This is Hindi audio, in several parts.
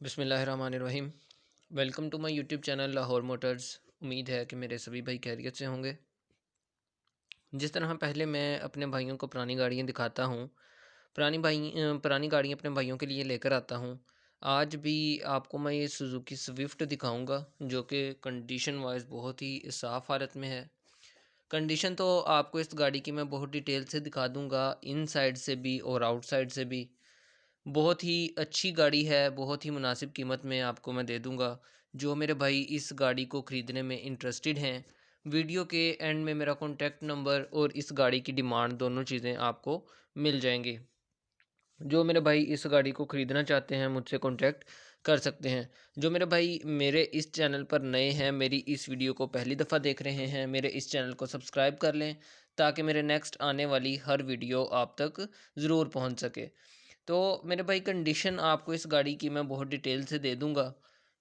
बिस्मिल्लाहिर्रहमानिर्रहीम। Welcome to my YouTube channel Lahore Motors. उम्मीद है कि मेरे सभी भाई खैरियत से होंगे। जिस तरह पहले मैं अपने भाइयों को पुरानी गाड़ियाँ दिखाता हूँ, पुरानी गाड़ियाँ अपने भाइयों के लिए लेकर आता हूँ। आज भी आपको मैं ये सुजुकी स्विफ्ट दिखाऊंगा जो कि कंडीशन वाइज बहुत ही साफ़ हालत में है। कंडीशन तो आपको इस गाड़ी की मैं बहुत डिटेल से दिखा दूंगा, इन साइड से भी और आउट साइड से भी। बहुत ही अच्छी गाड़ी है, बहुत ही मुनासिब कीमत में आपको मैं दे दूंगा। जो मेरे भाई इस गाड़ी को ख़रीदने में इंटरेस्टेड हैं, वीडियो के एंड में मेरा कॉन्टैक्ट नंबर और इस गाड़ी की डिमांड दोनों चीज़ें आपको मिल जाएंगी। जो मेरे भाई इस गाड़ी को ख़रीदना चाहते हैं मुझसे कॉन्टैक्ट कर सकते हैं। जो मेरे भाई मेरे इस चैनल पर नए हैं, मेरी इस वीडियो को पहली दफ़ा देख रहे हैं, मेरे इस चैनल को सब्सक्राइब कर लें ताकि मेरे नेक्स्ट आने वाली हर वीडियो आप तक ज़रूर पहुंच सके। तो मेरे भाई कंडीशन आपको इस गाड़ी की मैं बहुत डिटेल से दे दूंगा।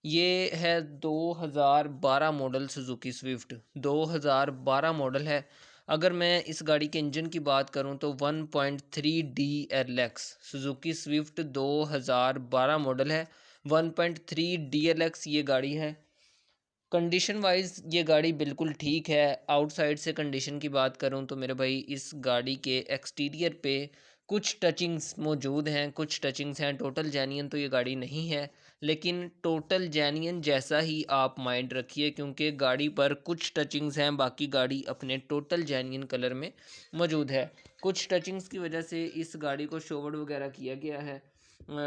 ये है 2012 मॉडल सुजुकी स्विफ्ट, 2012 मॉडल है। अगर मैं इस गाड़ी के इंजन की बात करूं तो 1.3 DLX सुजुकी स्विफ्ट 2012 मॉडल है। 1.3 DLX ये गाड़ी है। कंडीशन वाइज ये गाड़ी बिल्कुल ठीक है। आउटसाइड से कंडीशन की बात करूं तो मेरे भाई इस गाड़ी के एक्सटीरियर पे कुछ टचिंग्स मौजूद हैं, कुछ टचिंग्स हैं। टोटल जेन्युइन तो ये गाड़ी नहीं है, लेकिन टोटल जेन्युइन जैसा ही आप माइंड रखिए, क्योंकि गाड़ी पर कुछ टचिंग्स हैं, बाकी गाड़ी अपने टोटल जेन्युइन कलर में मौजूद है। कुछ टचिंग्स की वजह से इस गाड़ी को शोवर्ड वगैरह किया गया है।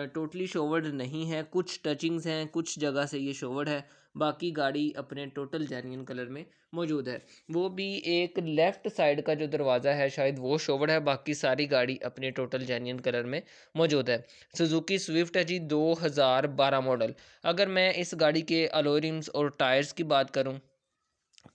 टोटली शोवर्ड नहीं है, कुछ टचिंग्स हैं, कुछ जगह से ये शोवर्ड है। बाकी गाड़ी अपने टोटल जेन्युइन कलर में मौजूद है। वो भी एक लेफ़्ट साइड का जो दरवाज़ा है शायद वो शोवर्ड है, बाकी सारी गाड़ी अपने टोटल जेन्युइन कलर में मौजूद है। सुजुकी स्विफ्ट है जी 2012 मॉडल। अगर मैं इस गाड़ी के अलॉय रिम्स और टायर्स की बात करूं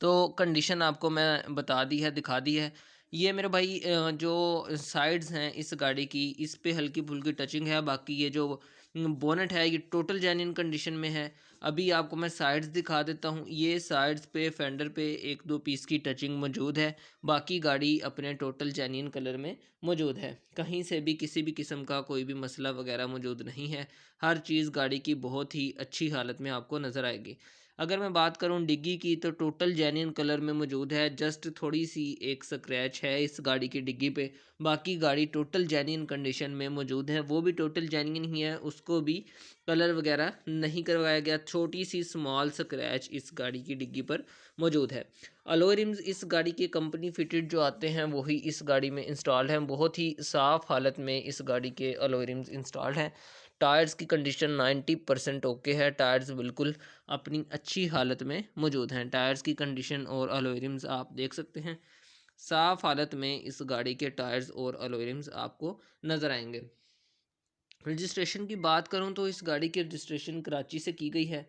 तो कंडीशन आपको मैं बता दी है, दिखा दी है। ये मेरे भाई जो साइड्स हैं इस गाड़ी की, इस पे हल्की फुल्की टचिंग है। बाकी ये जो बोनट है ये टोटल जेन्युइन कंडीशन में है। अभी आपको मैं साइड्स दिखा देता हूँ। ये साइड्स पे फेंडर पे एक दो पीस की टचिंग मौजूद है, बाकी गाड़ी अपने टोटल जेन्युइन कलर में मौजूद है। कहीं से भी किसी भी किस्म का कोई भी मसला वगैरह मौजूद नहीं है। हर चीज़ गाड़ी की बहुत ही अच्छी हालत में आपको नज़र आएगी। अगर मैं बात करूं डिग्गी की तो टोटल जेन्युइन कलर में मौजूद है। जस्ट थोड़ी सी एक स्क्रैच है इस गाड़ी की डिग्गी पे, बाकी गाड़ी टोटल जेन्युइन कंडीशन में मौजूद है। वो भी टोटल जेन्युइन ही है, उसको भी कलर वगैरह नहीं करवाया गया। छोटी सी स्मॉल स्क्रैच इस गाड़ी की डिग्गी पर मौजूद है। अलॉय रिम्स इस गाड़ी के कंपनी फिटेड जो आते हैं वही इस गाड़ी में इंस्टॉल्ड हैं। बहुत ही साफ़ हालत में इस गाड़ी के अलॉय रिम्स इंस्टॉल्ड हैं। टायर्स की कंडीशन 90% ओके है। टायर्स बिल्कुल अपनी अच्छी हालत में मौजूद हैं। टायर्स की कंडीशन और अलॉय रिम्स आप देख सकते हैं। साफ़ हालत में इस गाड़ी के टायर्स और अलॉय रिम्स आपको नज़र आएंगे। रजिस्ट्रेशन की बात करूं तो इस गाड़ी की रजिस्ट्रेशन कराची से की गई है।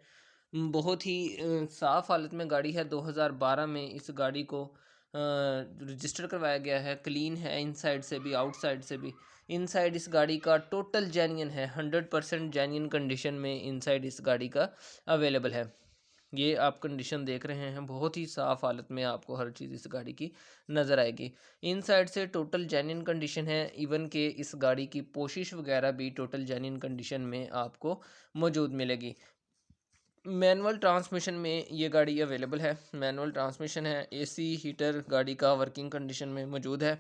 बहुत ही साफ़ हालत में गाड़ी है। 2012 में इस गाड़ी को रजिस्टर करवाया गया है। क्लीन है इनसाइड से भी आउटसाइड से भी। इनसाइड इस गाड़ी का टोटल जेन्युइन है, 100% जेन्युइन कंडीशन में इनसाइड इस गाड़ी का अवेलेबल है। ये आप कंडीशन देख रहे हैं, बहुत ही साफ़ हालत में आपको हर चीज़ इस गाड़ी की नज़र आएगी। इन साइड से टोटल जेन्युइन कंडीशन है। इवन के इस गाड़ी की पोशिश वगैरह भी टोटल जेन्युइन कंडीशन में आपको मौजूद मिलेगी। मैनुअल ट्रांसमिशन में ये गाड़ी अवेलेबल है। मैनुअल ट्रांसमिशन है। एसी हीटर गाड़ी का वर्किंग कंडीशन में मौजूद है।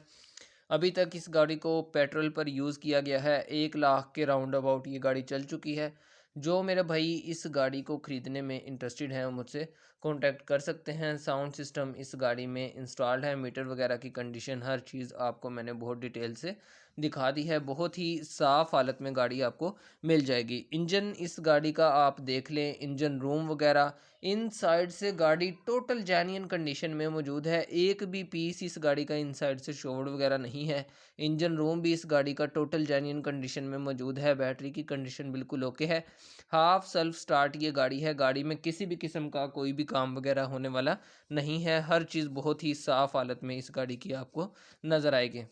अभी तक इस गाड़ी को पेट्रोल पर यूज़ किया गया है। 1 लाख के राउंड अबाउट ये गाड़ी चल चुकी है। जो मेरे भाई इस गाड़ी को ख़रीदने में इंटरेस्टेड हैं मुझसे कांटेक्ट कर सकते हैं। साउंड सिस्टम इस गाड़ी में इंस्टॉल्ड है। मीटर वगैरह की कंडीशन हर चीज़ आपको मैंने बहुत डिटेल से दिखा दी है। बहुत ही साफ़ हालत में गाड़ी आपको मिल जाएगी। इंजन इस गाड़ी का आप देख लें, इंजन रूम वगैरह इन साइड से गाड़ी टोटल जेन्युइन कंडीशन में मौजूद है। एक भी पीस इस गाड़ी का इन साइड से शोवर्ड वगैरह नहीं है। इंजन रूम भी इस गाड़ी का टोटल जेन्युइन कंडीशन में मौजूद है। बैटरी की कंडीशन बिल्कुल ओके है। हाफ सेल्फ स्टार्ट ये गाड़ी है। गाड़ी में किसी भी किस्म का कोई भी काम वगैरह होने वाला नहीं है। हर चीज़ बहुत ही साफ़ हालत में इस गाड़ी की आपको नज़र आएगी।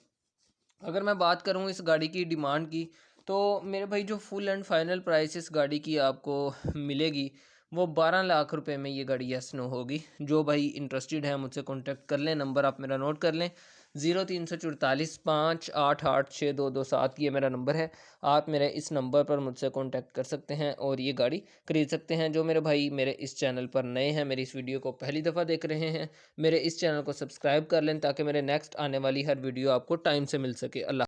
अगर मैं बात करूं इस गाड़ी की डिमांड की तो मेरे भाई जो फुल एंड फाइनल प्राइस इस गाड़ी की आपको मिलेगी वो 12 लाख रुपए में ये गाड़ी यस नो होगी। जो भाई इंटरेस्टेड है मुझसे कांटेक्ट कर लें। नंबर आप मेरा नोट कर लें 0344588627 ये मेरा नंबर है। आप मेरे इस नंबर पर मुझसे कॉन्टैक्ट कर सकते हैं और ये गाड़ी खरीद सकते हैं। जो मेरे भाई मेरे इस चैनल पर नए हैं, मेरी इस वीडियो को पहली दफ़ा देख रहे हैं, मेरे इस चैनल को सब्सक्राइब कर लें ताकि मेरे नेक्स्ट आने वाली हर वीडियो आपको टाइम से मिल सके। अल्लाह